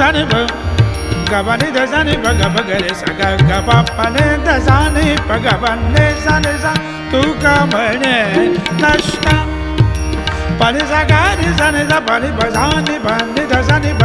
जाने ब गबने दजाने ब गब गरे सा ग ग प पने दजाने प गबने जाने जा तू का म्हणे नष्टा पने जा गा रे जाने जा पने बजाने बने दजाने ब